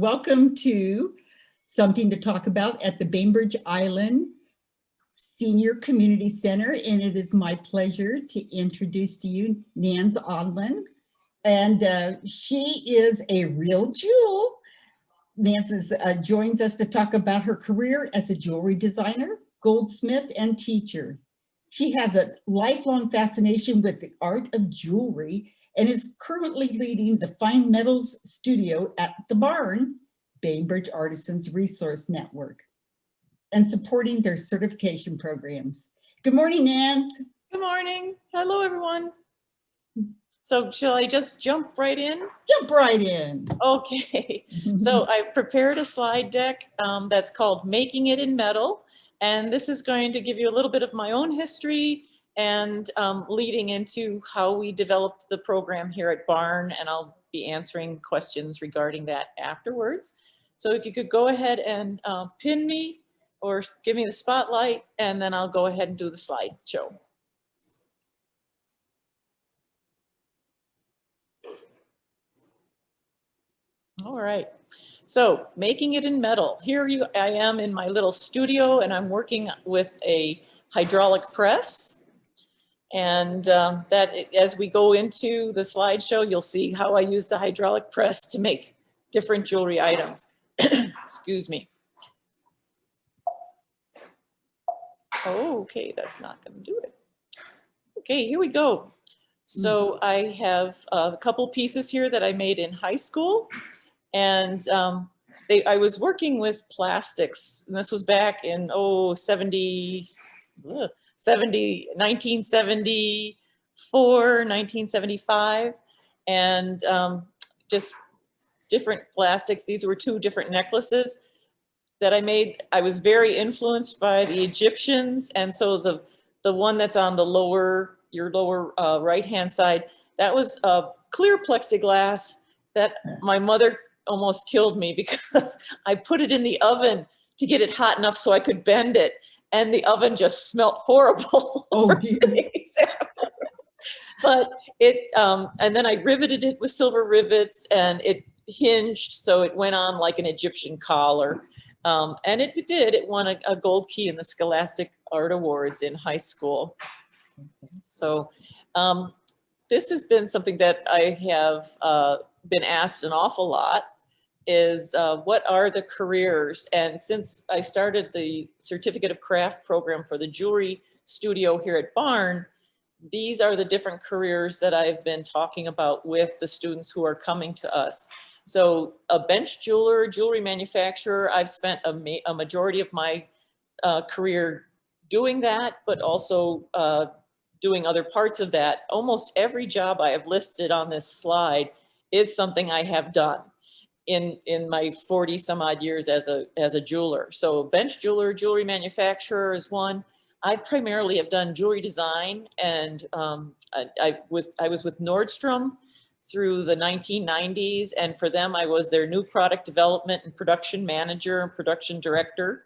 Welcome to Something to Talk About at the Bainbridge Island Senior Community Center, and it is my pleasure to introduce to you Nance Odland, and she is a real jewel. Nance joins us to talk about her career as a jewelry designer, goldsmith, and teacher. She has a lifelong fascination with the art of jewelry and is currently leading the Fine Metals Studio at the Barn, Bainbridge Artisans Resource Network, and supporting their certification programs. Good morning, Nance. Good morning. Hello, everyone. So shall I just jump right in? Jump right in. Okay. So I prepared a slide deck that's called Making It in Metal. And this is going to give you a little bit of my own history and leading into how we developed the program here at Barn. And I'll be answering questions regarding that afterwards. So if you could go ahead and pin me or give me the spotlight, and then I'll go ahead and do the slideshow. All right, so Making It in Metal. Here I am in my little studio, and I'm working with a hydraulic press. And as we go into the slideshow, you'll see how I use the hydraulic press to make different jewelry items. Excuse me. Okay, that's not going to do it. Okay, here we go. So I have a couple pieces here that I made in high school. And I was working with plastics, and this was back in 1974, 1975, and just different plastics. These were two different necklaces that I made. I was very influenced by the Egyptians, and so the one that's on the your lower right-hand side, that was clear plexiglass that my mother almost killed me because I put it in the oven to get it hot enough so I could bend it, and the oven just smelled horrible. Oh, dear. But and then I riveted it with silver rivets, and it hinged, so it went on like an Egyptian collar. And it did. It won a gold key in the Scholastic Art Awards in high school. So this has been something that I have been asked an awful lot, is what are the careers? And since I started the Certificate of Craft program for the jewelry studio here at Barn, these are the different careers that I've been talking about with the students who are coming to us. So a bench jeweler, jewelry manufacturer, I've spent a majority of my career doing that, but also doing other parts of that. Almost every job I have listed on this slide is something I have done in my 40 some odd years as a jeweler. So bench jeweler, jewelry manufacturer is one. I primarily have done jewelry design, and I was with Nordstrom through the 1990s, and for them I was their new product development and production manager and production director.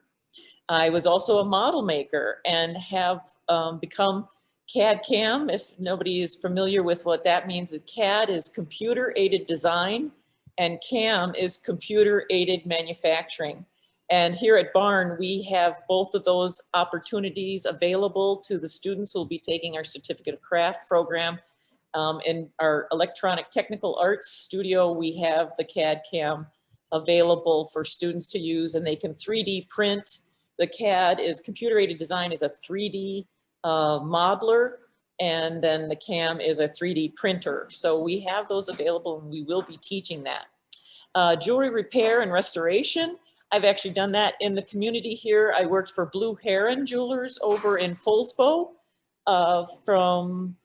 I was also a model maker and have become CAD/CAM. If nobody is familiar with what that means, CAD is computer aided design and CAM is computer aided manufacturing. And here at Barn, we have both of those opportunities available to the students who will be taking our Certificate of Craft program. In our electronic technical arts studio, we have the CAD/CAM available for students to use, and they can 3D print. The CAD is computer aided design, is a 3D modeler, and then the CAM is a 3D printer. So we have those available, and we will be teaching that. Jewelry repair and restoration, I've actually done that in the community here. I worked for Blue Heron Jewelers over in Poulsbo from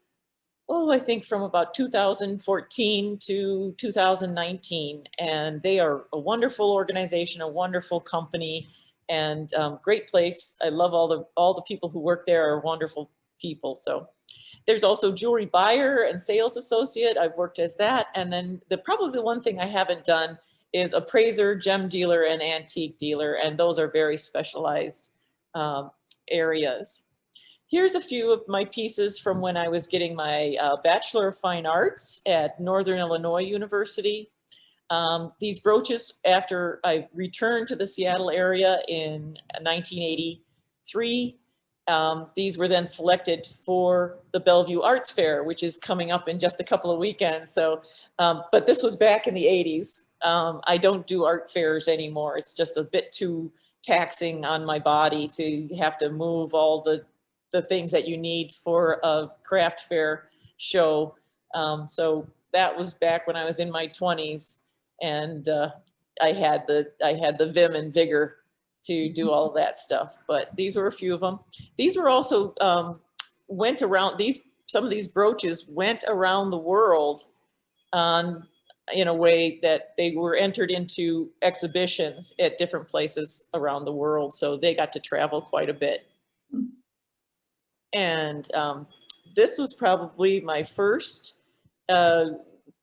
I think from about 2014 to 2019. And they are a wonderful organization, a wonderful company, and great place. I love all the people who work there are wonderful people. So there's also jewelry buyer and sales associate. I've worked as that. And then probably the one thing I haven't done is appraiser, gem dealer, and antique dealer. And those are very specialized areas. Here's a few of my pieces from when I was getting my Bachelor of Fine Arts at Northern Illinois University. These brooches, after I returned to the Seattle area in 1983, these were then selected for the Bellevue Arts Fair, which is coming up in just a couple of weekends. So, but this was back in the 80s. I don't do art fairs anymore. It's just a bit too taxing on my body to have to move all the things that you need for a craft fair show. So that was back when I was in my 20s, and I had the vim and vigor to do all of that stuff. But these were a few of them. These were also went around. Some of these brooches went around the world in a way that they were entered into exhibitions at different places around the world. So they got to travel quite a bit. And this was probably my first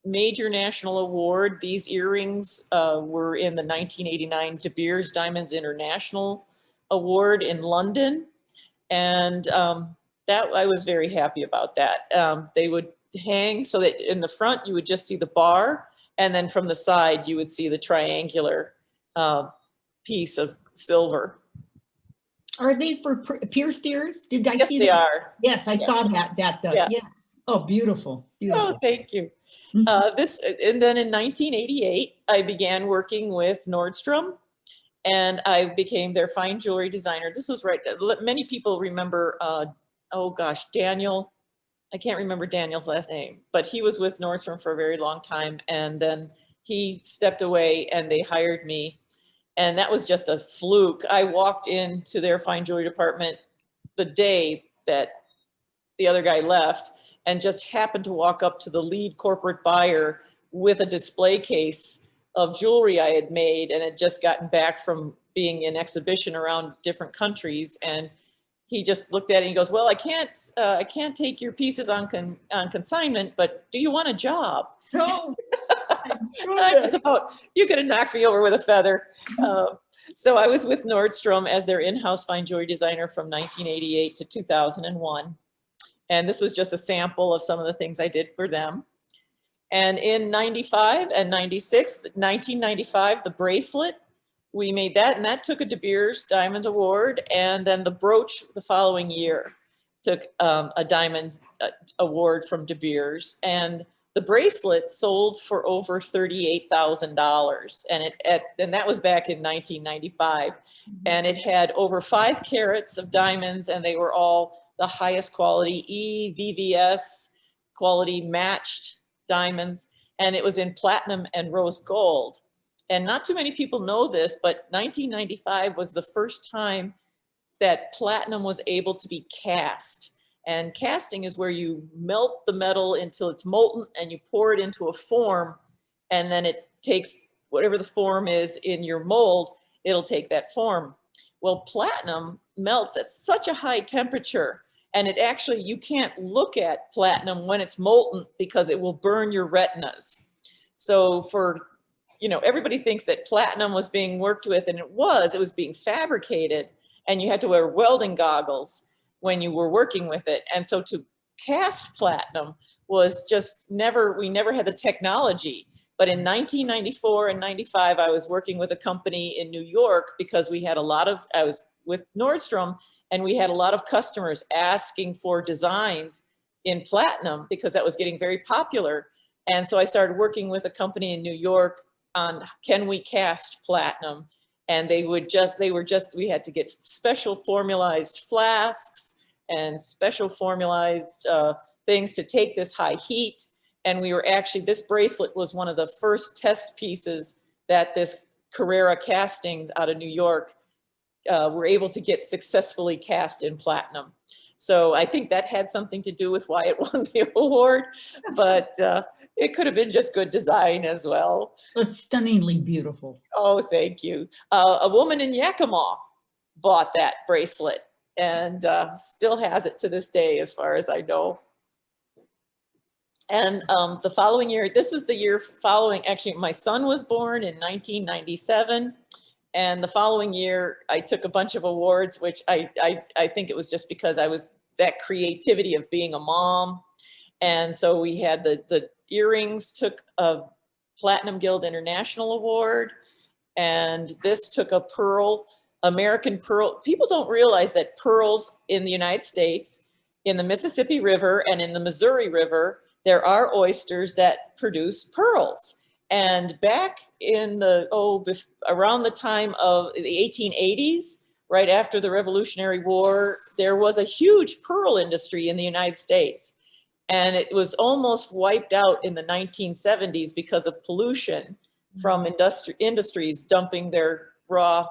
major national award. These earrings were in the 1989 De Beers Diamonds International Award in London. And that I was very happy about that. They would hang so that in the front you would just see the bar, and then from the side you would see the triangular piece of silver. Are they for pierced ears? Did I Yes, see they that? are. Yes, I saw that. Yeah. Yes. Oh, beautiful. Beautiful. Oh, thank you. Mhm. And then in 1988, I began working with Nordstrom, and I became their fine jewelry designer. This was right. Many people remember, oh gosh, Daniel. I can't remember Daniel's last name, but he was with Nordstrom for a very long time. And then he stepped away and they hired me. And that was just a fluke. I walked into their fine jewelry department the day that the other guy left, and just happened to walk up to the lead corporate buyer with a display case of jewelry I had made and had just gotten back from being in exhibition around different countries. And he just looked at it and he goes, well, I can't take your pieces on consignment, but do you want a job? Oh, I was about, you could have knocked me over with a feather. So I was with Nordstrom as their in-house fine jewelry designer from 1988 to 2001. And this was just a sample of some of the things I did for them. And in 95 and 96, 1995, the bracelet, we made that, and that took a De Beers Diamond Award. And then the brooch the following year took a Diamond Award from De Beers. And the bracelet sold for over $38,000. And that was back in 1995. And it had over 5 carats of diamonds, and they were all the highest quality EVVS quality matched diamonds. And it was in platinum and rose gold. And not too many people know this, but 1995 was the first time that platinum was able to be cast. And casting is where you melt the metal until it's molten and you pour it into a form, and then it takes whatever the form is in your mold, it'll take that form. Well, platinum melts at such a high temperature, and it actually, you can't look at platinum when it's molten because it will burn your retinas. So everybody thinks that platinum was being worked with, and it was being fabricated, and you had to wear welding goggles when you were working with it. And so to cast platinum was just we never had the technology. But in 1994 and 95, I was working with a company in New York because I was with Nordstrom, and we had a lot of customers asking for designs in platinum because that was getting very popular. And so I started working with a company in New York on, can we cast platinum? And we had to get special formalized flasks and special formalized things to take this high heat. And this bracelet was one of the first test pieces that this Carrera Castings out of New York were able to get successfully cast in platinum. So I think that had something to do with why it won the award, but it could have been just good design as well. it's stunningly beautiful. Oh, thank you. A woman in Yakima bought that bracelet and still has it to this day, as far as I know. And the following year, this is the year following, actually, my son was born in 1997. And the following year, I took a bunch of awards, which I think it was just because I was that creativity of being a mom. And so we had the earrings took a Platinum Guild International Award. And this took a pearl, American pearl. People don't realize that pearls in the United States, in the Mississippi River and in the Missouri River, there are oysters that produce pearls. And back in the, around the time of the 1880s, right after the Revolutionary War, there was a huge pearl industry in the United States. And it was almost wiped out in the 1970s because of pollution from industries dumping their raw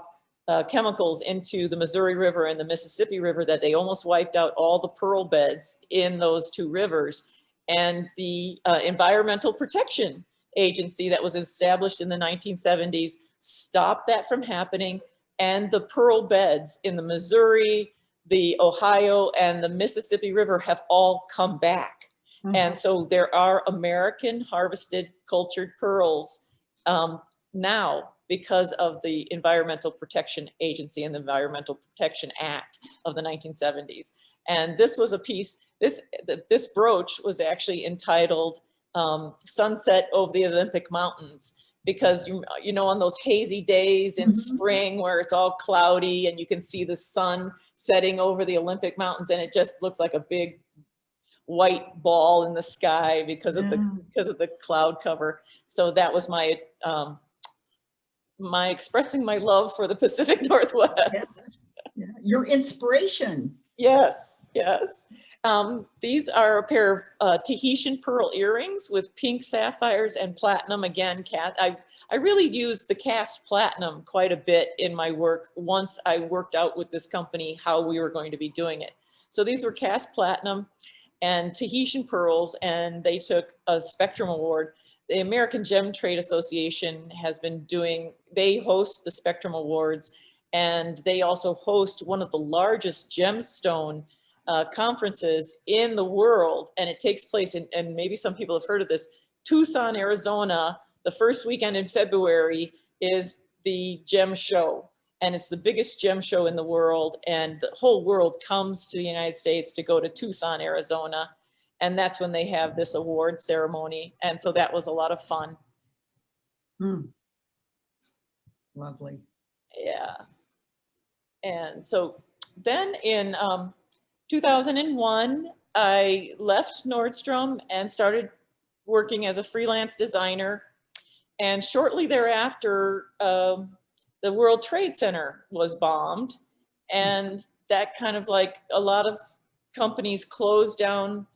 chemicals into the Missouri River and the Mississippi River, that they almost wiped out all the pearl beds in those two rivers. And the Environmental Protection Agency that was established in the 1970s stopped that from happening. And the pearl beds in the Missouri, the Ohio, and the Mississippi River have all come back. And so there are American harvested cultured pearls now because of the Environmental Protection Agency and the Environmental Protection Act of the 1970s. And this was a piece, this brooch was actually entitled Sunset Over the Olympic Mountains, because you know, on those hazy days in spring where it's all cloudy and you can see the sun setting over the Olympic Mountains, and it just looks like a big white ball in the sky because of the cloud cover. So that was my my expressing my love for the Pacific Northwest. Yes. Yeah. Your inspiration. Yes, yes. These are a pair of Tahitian pearl earrings with pink sapphires and platinum. Again, I really used the cast platinum quite a bit in my work once I worked out with this company how we were going to be doing it. So these were cast platinum and Tahitian pearls, and they took a Spectrum Award. The American Gem Trade Association has been doing, they host the Spectrum Awards, and they also host one of the largest gemstone conferences in the world. And it takes place in, and maybe some people have heard of this, Tucson, Arizona. The first weekend in February is the gem show. And it's the biggest gem show in the world. And the whole world comes to the United States to go to Tucson, Arizona. And that's when they have this award ceremony. And so that was a lot of fun. Lovely. Yeah. And so then in 2001, I left Nordstrom and started working as a freelance designer. And shortly thereafter, the World Trade Center was bombed. And that kind of, like, a lot of companies closed down.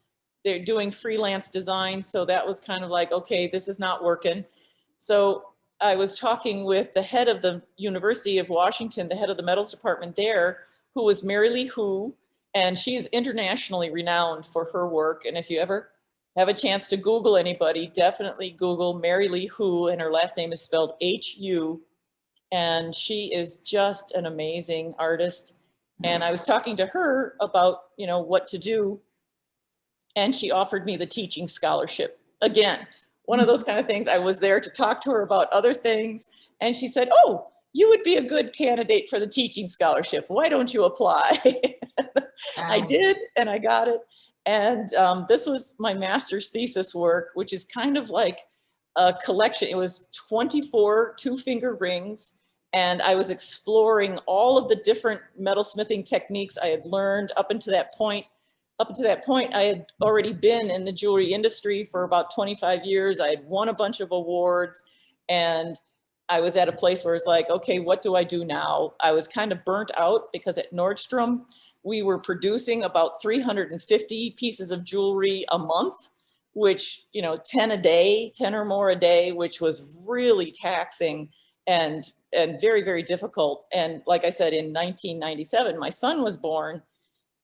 They're doing freelance design. So that was kind of like, okay, this is not working. So I was talking with the head of the University of Washington, the head of the metals department there, who was Mary Lee Hu. And she is internationally renowned for her work. And if you ever have a chance to Google anybody, definitely Google Mary Lee Hu, and her last name is spelled H-U. And she is just an amazing artist. And I was talking to her about, you know, what to do. And she offered me the teaching scholarship. Again, one of those kind of things. I was there to talk to her about other things. And she said, oh, you would be a good candidate for the teaching scholarship. Why don't you apply? I did, and I got it. And this was my master's thesis work, which is kind of like a collection. It was 24 two-finger rings. And I was exploring all of the different metalsmithing techniques I had learned up until that point. Up until that point, I had already been in the jewelry industry for about 25 years. I had won a bunch of awards, and I was at a place where it's like, okay, what do I do now? I was kind of burnt out because at Nordstrom, we were producing about 350 pieces of jewelry a month, which, you know, 10 a day, 10 or more a day, which was really taxing and very, very difficult. And like I said, in 1997, my son was born,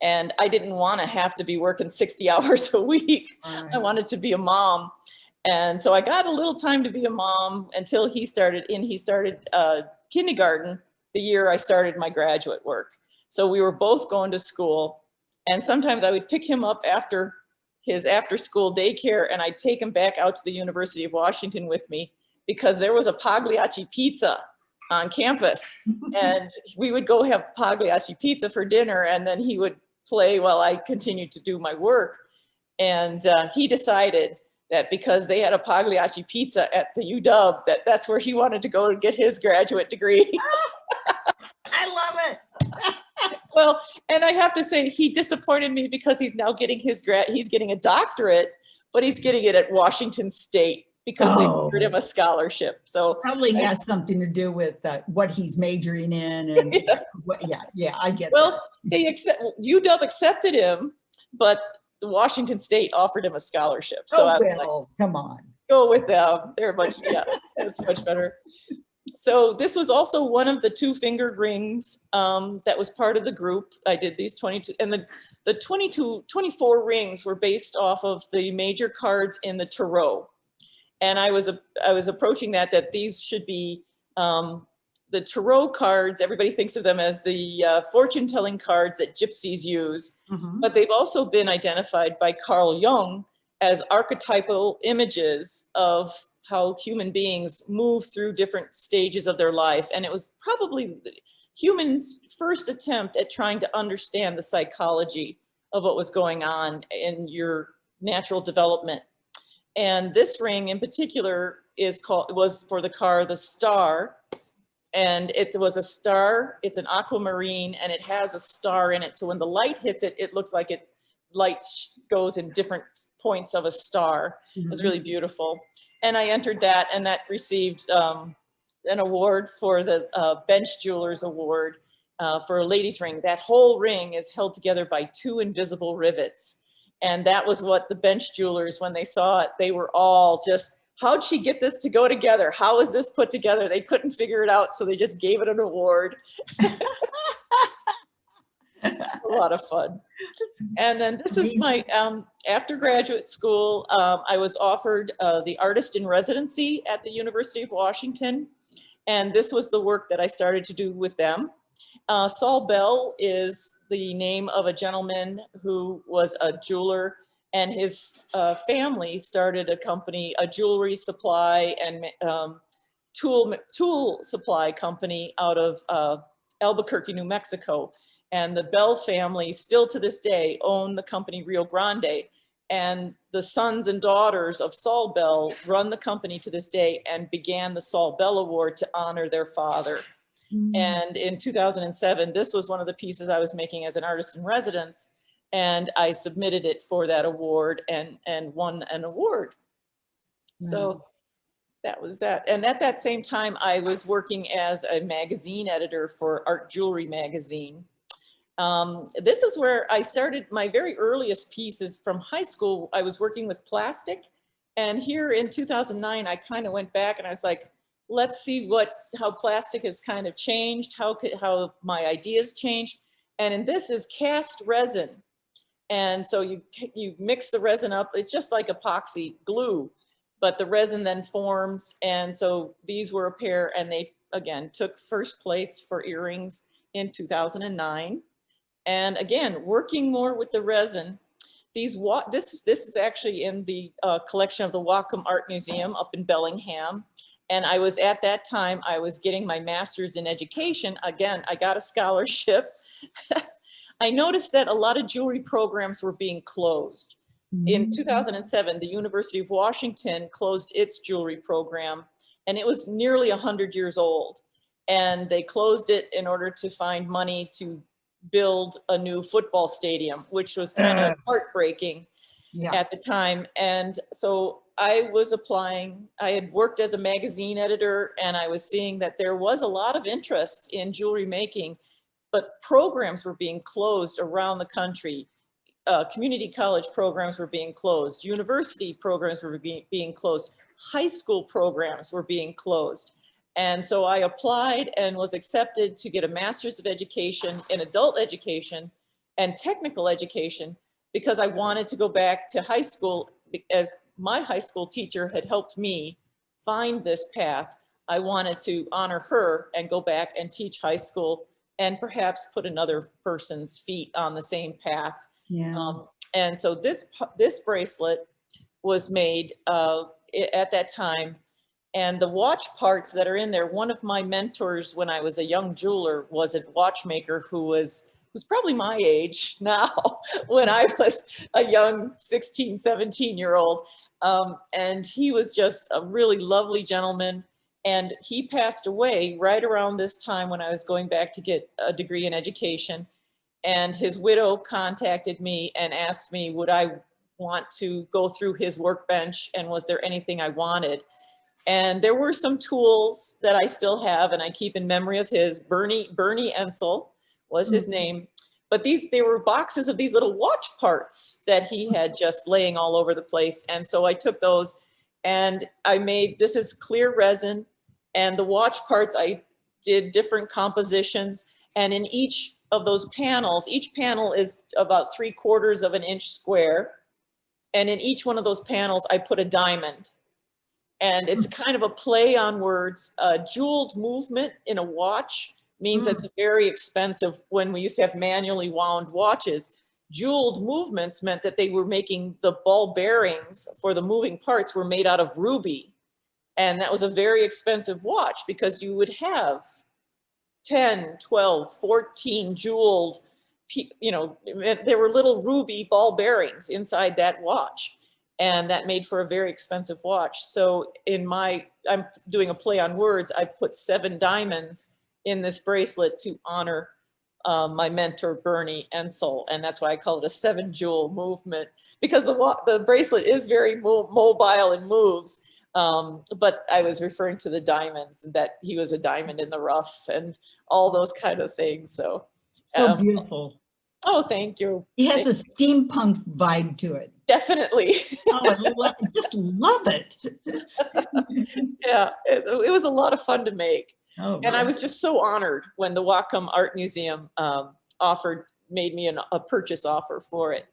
and I didn't want to have to be working 60 hours a week. I wanted to be a mom. And so I got a little time to be a mom until he started kindergarten the year I started my graduate work. So we were both going to school, and sometimes I would pick him up after his after-school daycare, and I'd take him back out to the University of Washington with me because there was a Pagliacci pizza on campus. And we would go have Pagliacci pizza for dinner, and then he would play while I continued to do my work. And he decided that because they had a Pagliacci pizza at the UW, that's where he wanted to go to get his graduate degree. I love it. Well, and I have to say, he disappointed me because he's now getting he's getting a doctorate, but he's getting it at Washington State because they offered him a scholarship. So probably has something to do with what he's majoring in, and I get well, that. UW accepted him, but the Washington State offered him a scholarship. So I was like, come on, go with them. They're much, that's much better. So this was also one of the 2 fingered rings that was part of the group. I did these 22, and the 24 rings were based off of the major cards in the tarot. And I was approaching that these should be the tarot cards. Everybody thinks of them as the fortune telling cards that gypsies use, but they've also been identified by Carl Jung as archetypal images of how human beings move through different stages of their life. And it was probably humans' first attempt at trying to understand the psychology of what was going on in your natural development. And this ring in particular was for the car, the Star. And it was a star, it's an aquamarine, and it has a star in it. So when the light hits it, it looks like light goes in different points of a star. It was really beautiful. And I entered that, and that received an award for the Bench Jewelers Award for a ladies' ring. That whole ring is held together by 2 invisible rivets. And that was what the Bench Jewelers, when they saw it, they were all just, how'd she get this to go together? How is this put together? They couldn't figure it out, so they just gave it an award. A lot of fun. And then this is my, after graduate school, I was offered the artist in residency at the University of Washington. And this was the work that I started to do with them. Saul Bell is the name of a gentleman who was a jeweler, and his family started a company, a jewelry supply and tool supply company out of Albuquerque, New Mexico. And the Bell family still to this day own the company Rio Grande. And the sons and daughters of Saul Bell run the company to this day and began the Saul Bell Award to honor their father. And in 2007, this was one of the pieces I was making as an artist in residence. And I submitted it for that award and won an award. So that was that. And at that same time, I was working as a magazine editor for Art Jewelry magazine. This is where I started my very earliest pieces from high school. I was working with plastic, and here in 2009, I kind of went back and I was like, let's see how plastic has kind of changed, how my ideas changed. And in this is cast resin. And so you mix the resin up. It's just like epoxy glue, but the resin then forms. And so these were a pair, and they again took first place for earrings in 2009. And again, working more with the resin. This is actually in the collection of the Whatcom Art Museum up in Bellingham. And I was at that time, I was getting my master's in education. Again, I got a scholarship. I noticed that a lot of jewelry programs were being closed. In 2007, the University of Washington closed its jewelry program, and it was nearly 100 years old. And they closed it in order to find money to build a new football stadium, which was kind of heartbreaking at the time. And so I was applying. I had worked as a magazine editor, and I was seeing that there was a lot of interest in jewelry making, but programs were being closed around the country. Community college programs were being closed. University programs were being closed. High school programs were being closed. And so I applied and was accepted to get a master's of education in adult education and technical education, because I wanted to go back to high school, as my high school teacher had helped me find this path. I wanted to honor her and go back and teach high school and perhaps put another person's feet on the same path. And so this bracelet was made at that time. And the watch parts that are in there, one of my mentors when I was a young jeweler was a watchmaker who's probably my age now, when I was a young 16, 17-year-old. And he was just a really lovely gentleman. And he passed away right around this time when I was going back to get a degree in education. And his widow contacted me and asked me, would I want to go through his workbench and was there anything I wanted? And there were some tools that I still have and I keep in memory of his. Bernie Ensel was his name. But they were boxes of these little watch parts that he had just laying all over the place. And so I took those and I made, this is clear resin, and the watch parts, I did different compositions. And in each of those panels, each panel is about 3/4 of an inch square. And in each one of those panels, I put a diamond. And it's kind of a play on words. Jeweled movement in a watch means it's very expensive. When we used to have manually wound watches, jeweled movements meant that they were making the ball bearings for the moving parts were made out of ruby. And that was a very expensive watch because you would have 10, 12, 14 jeweled, you know, there were little ruby ball bearings inside that watch. And that made for a very expensive watch. So I'm doing a play on words, I put 7 diamonds in this bracelet to honor my mentor, Bernie Ensel. And that's why I call it a 7-jewel movement, because the bracelet is very mobile and moves. But I was referring to the diamonds, that he was a diamond in the rough and all those kind of things. So beautiful. Oh, thank you. He has a steampunk vibe to it. Definitely. Oh, I just love it. Yeah, it was a lot of fun to make. Oh, and I was just so honored when the Whatcom Art Museum made me a purchase offer for it.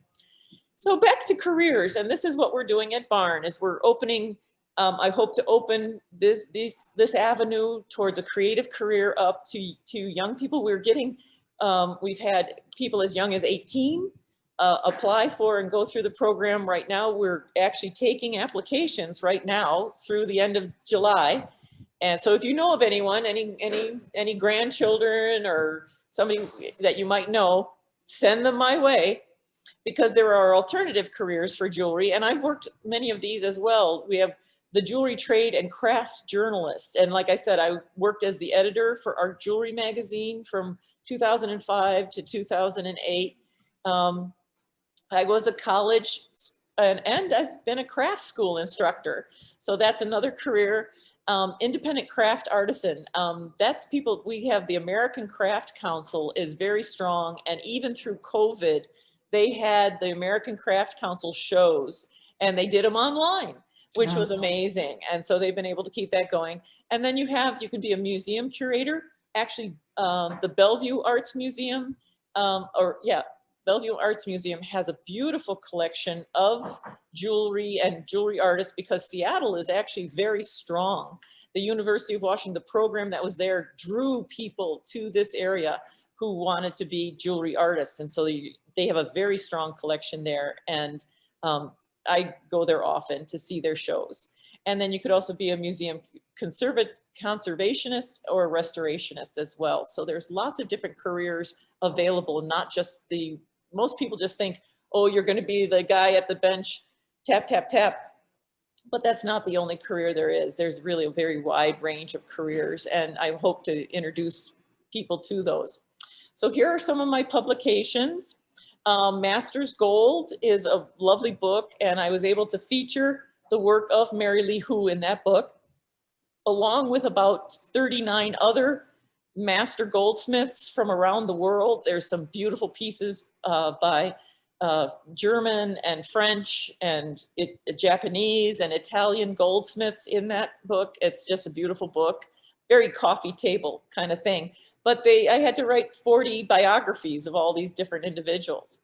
So back to careers, and this is what we're doing at Barn, is we're opening, I hope to open this avenue towards a creative career up to young people. We're getting, we've had people as young as 18 apply for and go through the program. Right now, we're actually taking applications right now through the end of July. And so if you know of anyone, any grandchildren or somebody that you might know, send them my way, because there are alternative careers for jewelry. And I've worked many of these as well. We have the jewelry trade and craft journalists. And like I said, I worked as the editor for Art Jewelry magazine from 2005 to 2008. I was a college and I've been a craft school instructor. So that's another career. Independent craft artisan, that's people, we have the American Craft Council is very strong. And even through COVID, they had the American Craft Council shows and they did them online, which was amazing. And so they've been able to keep that going. And then you can be a museum curator. Actually, the Bellevue Arts Museum, Bellevue Arts Museum has a beautiful collection of jewelry and jewelry artists, because Seattle is actually very strong. The University of Washington, the program that was there drew people to this area who wanted to be jewelry artists. And so they have a very strong collection there. And I go there often to see their shows. And then you could also be a museum conservationist or a restorationist as well. So there's lots of different careers available, not just most people just think, oh, you're going to be the guy at the bench, tap, tap, tap. But that's not the only career there is. There's really a very wide range of careers, and I hope to introduce people to those. So here are some of my publications. Masters Gold is a lovely book, and I was able to feature the work of Mary Lee Hu in that book, along with about 39 other master goldsmiths from around the world. There's some beautiful pieces by German and French and Japanese and Italian goldsmiths in that book. It's just a beautiful book, very coffee table kind of thing. But I had to write 40 biographies of all these different individuals.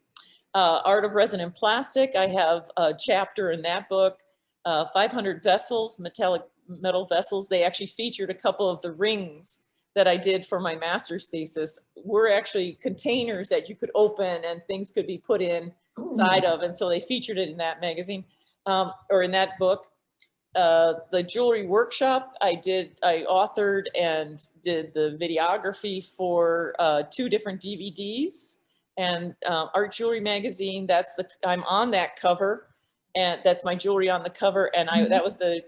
Art of Resin and Plastic, I have a chapter in that book. 500 vessels, metal vessels. They actually featured a couple of the rings that I did for my master's thesis were actually containers that you could open and things could be put inside of. And so they featured it in that magazine or in that book. The jewelry workshop, I authored and did the videography for 2 different DVDs. And Art Jewelry magazine, I'm on that cover. and that's my jewelry on the cover. And that was the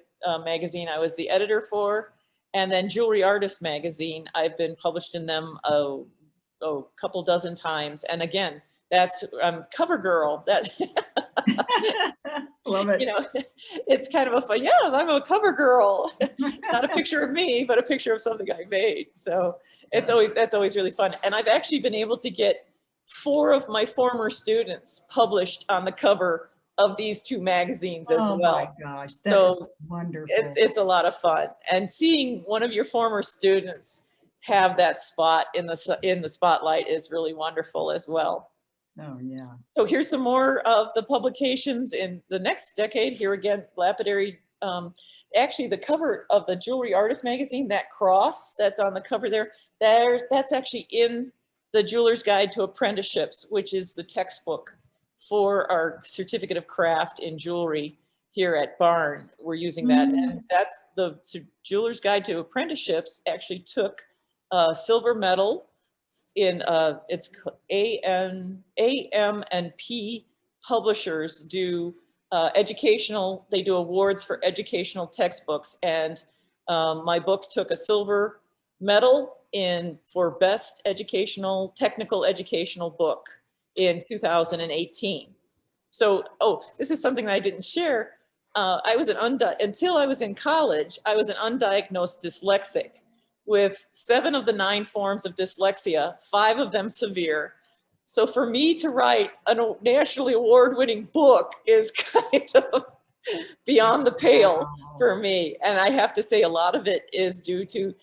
magazine I was the editor for. And then Jewelry Artist magazine, I've been published in them a couple dozen times. And again, that's cover girl. That's Love it. you know, it's kind of a fun, yes, I'm a cover girl. Not a picture of me, but a picture of something I made. So that's always really fun. And I've actually been able to get 4 of my former students published on the cover of these 2 magazines as well. Oh my gosh, that is wonderful. It's a lot of fun. And seeing one of your former students have that spot in the spotlight is really wonderful as well. Oh yeah. So here's some more of the publications in the next decade. Here again, lapidary. Actually, the cover of the Jewelry Artist magazine, that cross that's on the cover that's actually in the Jeweler's Guide to Apprenticeships, which is the textbook for our certificate of craft in jewelry here at Barn. We're using that. And that's the Jeweler's Guide to Apprenticeships actually took a silver medal in it's AM&P publishers do they do awards for educational textbooks. And my book took a silver medal for best technical educational book in 2018. So, this is something that I didn't share. Until I was in college, I was an undiagnosed dyslexic with 7 of the 9 forms of dyslexia, 5 of them severe. So for me to write a nationally award-winning book is kind of beyond the pale for me. And I have to say a lot of it is due to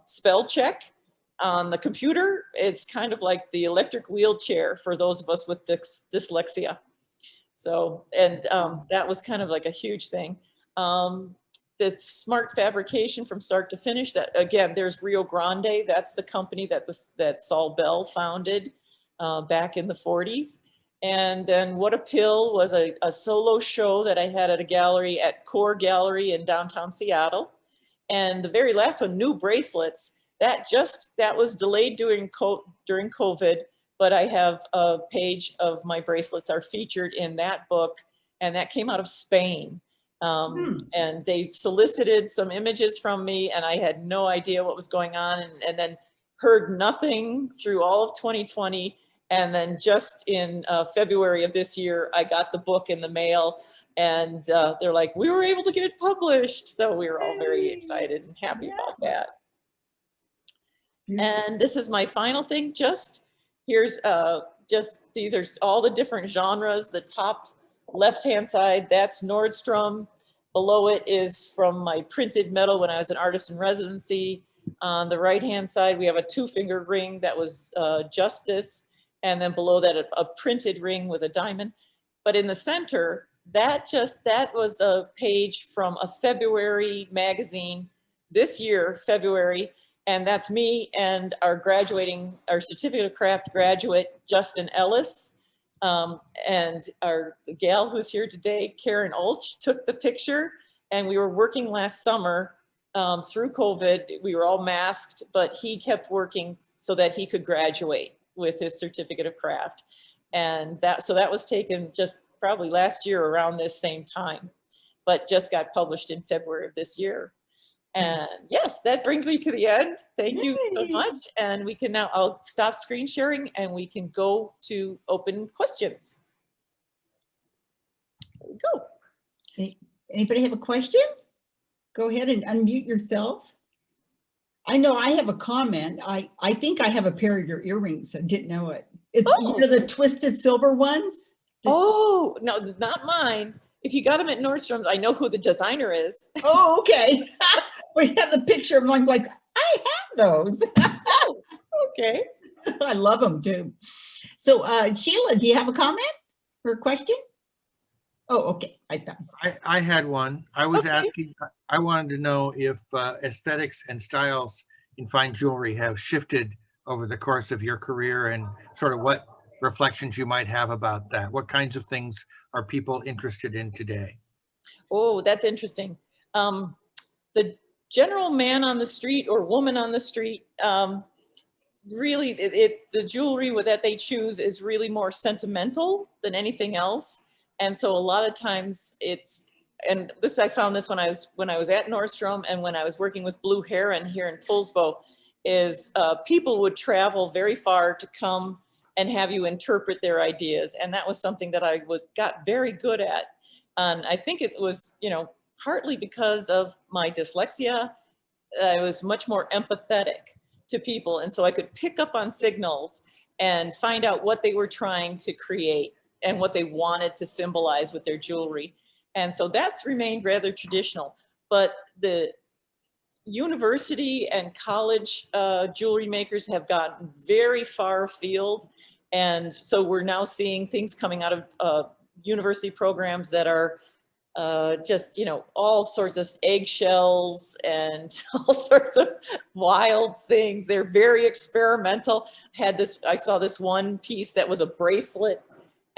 spell check on the computer. It's kind of like the electric wheelchair for those of us with dyslexia. So, and that was kind of like a huge thing. The smart fabrication from start to finish, that again, there's Rio Grande. That's the company that Saul Bell founded back in the 40s. And then What a Pill was a solo show that I had at a gallery at Core Gallery in downtown Seattle. And the very last one, New Bracelets, that was delayed during COVID, but I have a page of my bracelets are featured in that book, and that came out of Spain. And they solicited some images from me, and I had no idea what was going on, and then heard nothing through all of 2020. And then just in February of this year, I got the book in the mail, and they're like, we were able to get it published. So we were all very excited and happy about that. And this is my final thing. These are all the different genres. The top left-hand side, that's Nordstrom. Below it is from my printed metal when I was an artist in residency. On the right-hand side, we have a 2-finger ring that was Justice. And then below that, a printed ring with a diamond. But in the center, that was a page from a February magazine this year, February. And that's me and our certificate of craft graduate, Justin Ellis. And the gal who's here today, Karen Olch, took the picture. And we were working last summer through COVID. We were all masked, but he kept working so that he could graduate with his certificate of craft. And that was taken just probably last year around this same time, but just got published in February of this year. And yes, that brings me to the end. Thank you so much. And I'll stop screen sharing and we can go to open questions. There we go. Anybody have a question? Go ahead and unmute yourself. I know I have a comment. I think I have a pair of your earrings. I didn't know it. It's the twisted silver ones. Oh, no, not mine. If you got them at Nordstrom's, I know who the designer is. Oh, okay. We have the picture of them. I'm like, I have those. Oh, okay. I love them too. So Sheila, do you have a comment or a question? Oh, okay. I had one. I was asking, I wanted to know if aesthetics and styles in fine jewelry have shifted over the course of your career and sort of what reflections you might have about that. What kinds of things are people interested in today? Oh, that's interesting. The general man on the street or woman on the street, really, it's the jewelry that they choose is really more sentimental than anything else. And so a lot of times it's, and this, I found this when I was at Nordstrom and when I was working with Blue Heron here in Poulsbo, is people would travel very far to come and have you interpret their ideas. And that was something that I got very good at. And I think it was, you know, partly because of my dyslexia. I was much more empathetic to people. And so I could pick up on signals and find out what they were trying to create and what they wanted to symbolize with their jewelry. And so that's remained rather traditional. But the university and college jewelry makers have gotten very far afield. And so we're now seeing things coming out of university programs that are just, you know, all sorts of eggshells and all sorts of wild things. They're very experimental. I saw this one piece that was a bracelet,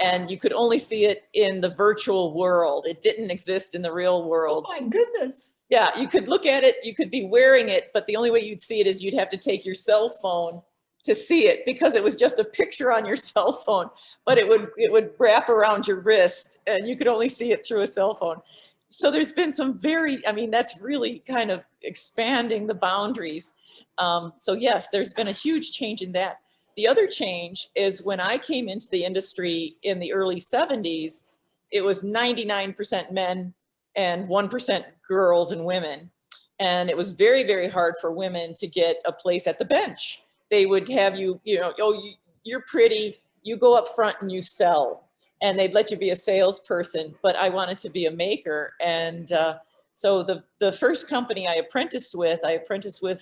and you could only see it in the virtual world. It didn't exist in the real world. Oh my goodness. Yeah, you could look at it, you could be wearing it, but the only way you'd see it is you'd have to take your cell phone to see it, because it was just a picture on your cell phone, but it would wrap around your wrist and you could only see it through a cell phone. So there's been some I mean, that's really kind of expanding the boundaries. So yes, there's been a huge change in that. The other change is when I came into the industry in the early 70s, it was 99% men and 1% girls and women. And it was very, very hard for women to get a place at the bench. They would have you, you know, oh, you're pretty, you go up front and you sell. And they'd let you be a salesperson, but I wanted to be a maker. And so the first company I apprenticed with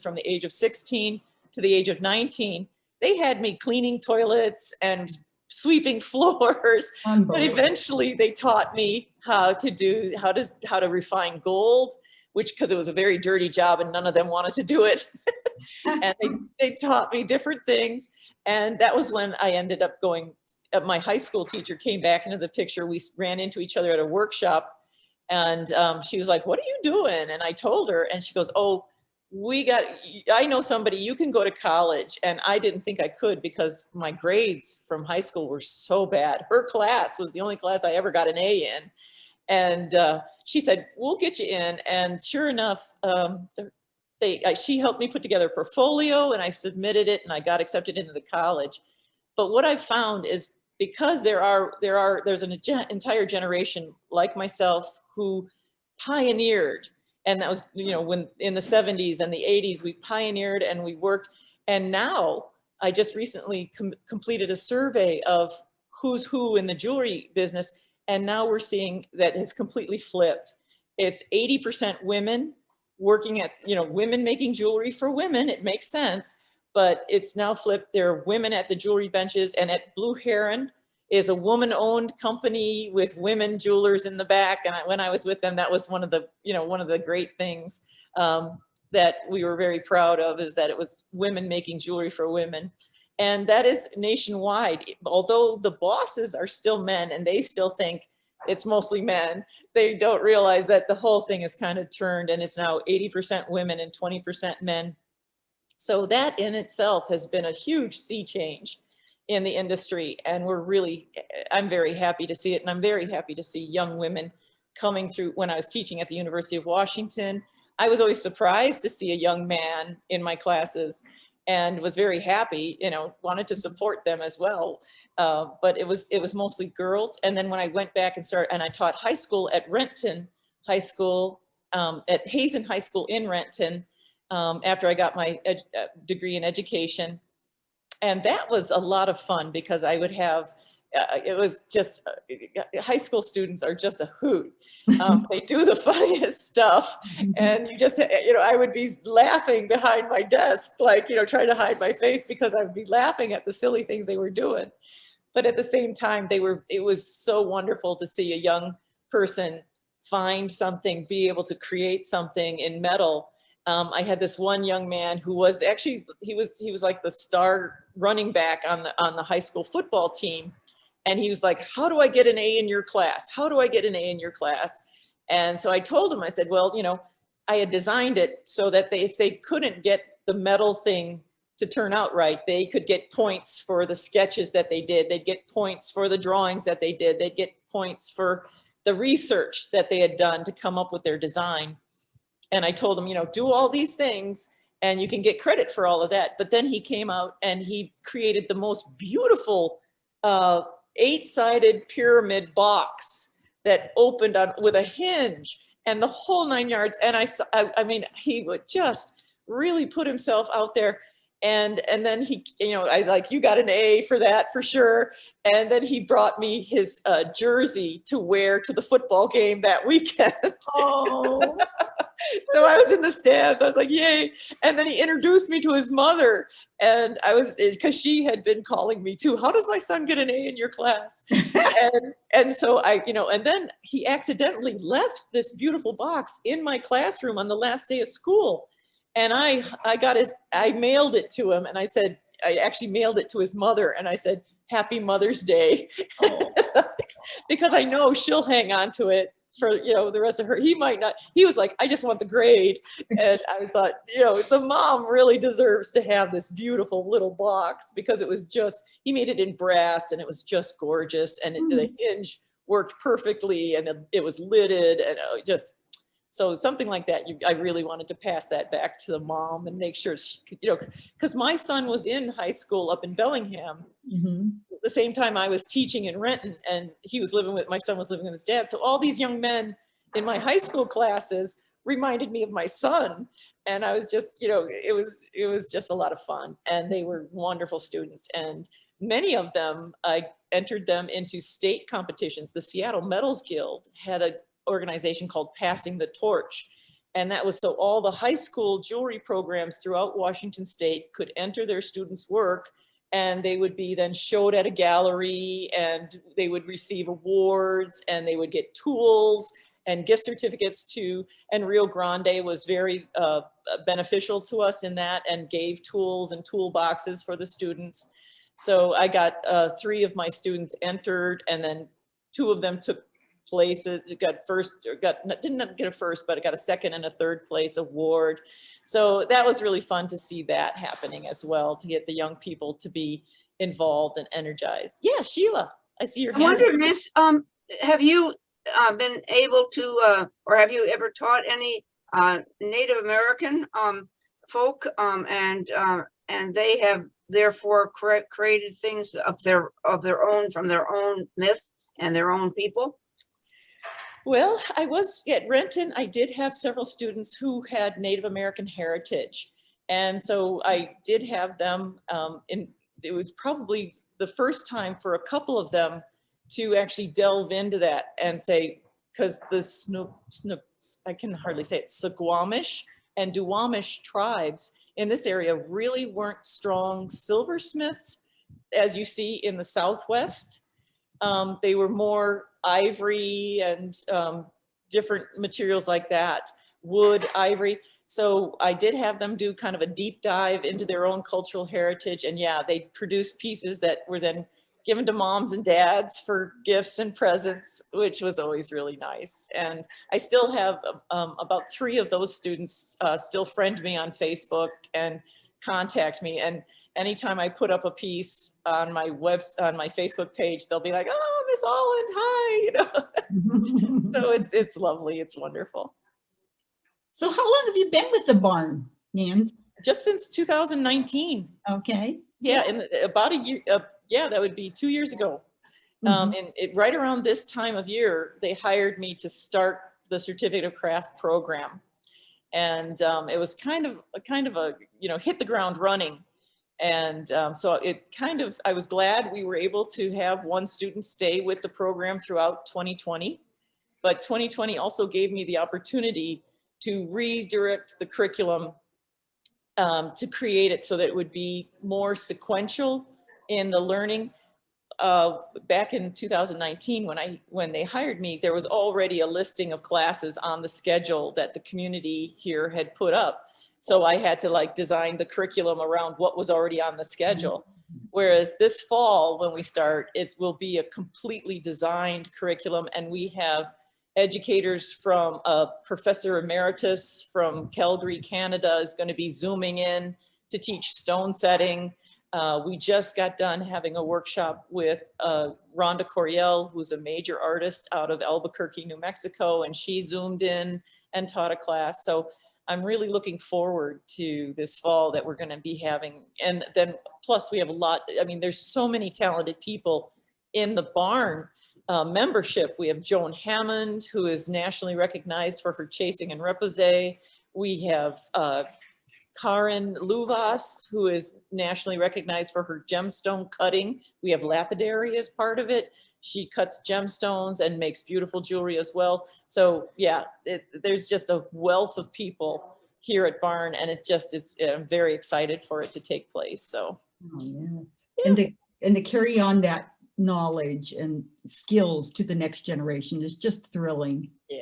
from the age of 16 to the age of 19. They had me cleaning toilets and sweeping floors, but eventually they taught me how to refine gold, which, because it was a very dirty job and none of them wanted to do it. And they taught me different things. And that was when I ended up going, my high school teacher came back into the picture. We ran into each other at a workshop, and she was like, "What are you doing?" And I told her, and she goes, "Oh, I know somebody, you can go to college." And I didn't think I could, because my grades from high school were so bad. Her class was the only class I ever got an A in. And she said, "We'll get you in." And sure enough, she helped me put together a portfolio, and I submitted it, and I got accepted into the college. But what I've found is, because there's an entire generation like myself who pioneered, and that was, you know, when in the 70s and the 80s, we pioneered and we worked. And now I just recently completed a survey of who's who in the jewelry business. And now we're seeing that it's completely flipped. It's 80% women working at, you know, women making jewelry for women. It makes sense, but it's now flipped. There are women at the jewelry benches, and at Blue Heron is a woman-owned company with women jewelers in the back. And when I was with them, that was one of the great things that we were very proud of, is that it was women making jewelry for women. And that is nationwide. Although the bosses are still men and they still think it's mostly men, they don't realize that the whole thing is kind of turned, and it's now 80% women and 20% men. So that in itself has been a huge sea change in the industry. And I'm very happy to see it. And I'm very happy to see young women coming through. When I was teaching at the University of Washington, I was always surprised to see a young man in my classes, and was very happy, you know, wanted to support them as well. But it was mostly girls. And then when I went back and I taught high school at Renton High School, at Hazen High School in Renton, after I got my degree in education. And that was a lot of fun, because I would have, it was just, high school students are just a hoot. They do the funniest stuff, and you just, you know, I would be laughing behind my desk, like, you know, trying to hide my face, because I would be laughing at the silly things they were doing. But at the same time, it was so wonderful to see a young person find something, be able to create something in metal. I had this one young man who was actually, he was like the star running back on the high school football team. And he was like, "How do I get an A in your class? How do I get an A in your class?" And so I told him, I said, "Well, you know, I had designed it so that if they couldn't get the metal thing to turn out right. They could get points for the sketches that they did. They'd get points for the drawings that they did. They'd get points for the research that they had done to come up with their design. And I told him, you know, do all these things and you can get credit for all of that. But then he came out and he created the most beautiful 8-sided pyramid box that opened on with a hinge and the whole 9 yards. And I mean, he would just really put himself out there. And then he, you know, I was like, you got an A for that for sure. And then he brought me his jersey to wear to the football game that weekend. Oh. So I was in the stands. I was like, yay. And then he introduced me to his mother. And I was, because she had been calling me too. How does my son get an A in your class? and so I, you know, and then he accidentally left this beautiful box in my classroom on the last day of school. And I mailed it to him. And I said, I actually mailed it to his mother. And I said, Happy Mother's Day. Oh. Because I know she'll hang on to it for, you know, the rest of her. He might not. He was like, I just want the grade. And I thought, you know, the mom really deserves to have this beautiful little box because it was just, he made it in brass and it was just gorgeous. And the hinge worked perfectly and it was lidded and just, so something like that, I really wanted to pass that back to the mom and make sure she could, you know, because my son was in high school up in Bellingham at the same time I was teaching in Renton, and my son was living with his dad. So all these young men in my high school classes reminded me of my son. And I was just, you know, it was just a lot of fun. And they were wonderful students. And many of them, I entered them into state competitions. The Seattle Metals Guild had an organization called Passing the Torch. And that was so all the high school jewelry programs throughout Washington State could enter their students' work, and they would be then showed at a gallery, and they would receive awards, and they would get tools and gift certificates to, and Rio Grande was very beneficial to us in that and gave tools and toolboxes for the students. So I got 3 of my students entered, and then 2 of them took places. It got first, or didn't get a first, but it got a second and a third place award. So that was really fun to see that happening as well, to get the young people to be involved and energized. Yeah, Sheila, I see your I hands. wonder, Miss, have you been able to, or have you ever taught any Native American folk, and they have therefore created things of their own, from their own myth and their own people? Well, I was at Renton. I did have several students who had Native American heritage. And so I did have them it was probably the first time for a couple of them to actually delve into that and say, because the I can hardly say it, Suquamish and Duwamish tribes in this area really weren't strong silversmiths, as you see in the Southwest. They were more ivory and different materials like that, wood, ivory. So I did have them do kind of a deep dive into their own cultural heritage. And yeah, they produced pieces that were then given to moms and dads for gifts and presents, which was always really nice. And I still have about 3 of those students still friend me on Facebook and contact me. And anytime I put up a piece on my Facebook page, they'll be like, "Oh, Miss Alland, hi!" You know. So it's lovely. It's wonderful. So how long have you been with the barn, Nance? Just since 2019. Okay. Yeah, in about a year. Yeah, that would be 2 years ago. And right around this time of year, they hired me to start the Certificate of Craft program, and it was kind of a you know, hit the ground running. And so it kind of, I was glad we were able to have one student stay with the program throughout 2020, but 2020 also gave me the opportunity to redirect the curriculum to create it so that it would be more sequential in the learning. Back in 2019, when they hired me, there was already a listing of classes on the schedule that the community here had put up. So I had to like design the curriculum around what was already on the schedule. Whereas this fall, when we start, it will be a completely designed curriculum. And we have educators from Professor Emeritus from Calgary, Canada is going to be Zooming in to teach stone setting. We just got done having a workshop with Rhonda Coriel, who's a major artist out of Albuquerque, New Mexico, and she zoomed in and taught a class. So I'm really looking forward to this fall that we're going to be having. And then plus we have a lot, I mean, there's so many talented people in the barn membership. We have Joan Hammond, who is nationally recognized for her chasing and repoussé. We have Karen Luvas, who is nationally recognized for her gemstone cutting. We have lapidary as part of it. She cuts gemstones and makes beautiful jewelry as well. So yeah, there's just a wealth of people here at Barn, and it just is, I'm very excited for it to take place. So. Oh, yes. And to carry on that knowledge and skills to the next generation is just thrilling. Yeah,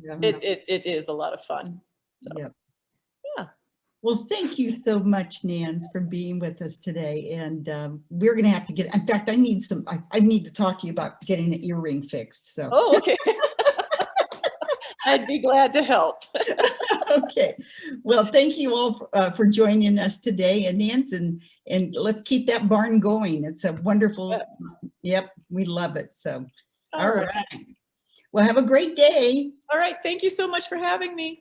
Yeah. it is a lot of fun. So. Yep. Yeah. Well, thank you so much, Nans, for being with us today. And we're going to have to get, in fact, I need to talk to you about getting an earring fixed. So. Oh, okay. I'd be glad to help. Okay. Well, thank you all for joining us today. And Nans, and let's keep that barn going. It's a wonderful, yep, we love it. So, all right. Well, have a great day. All right. Thank you so much for having me.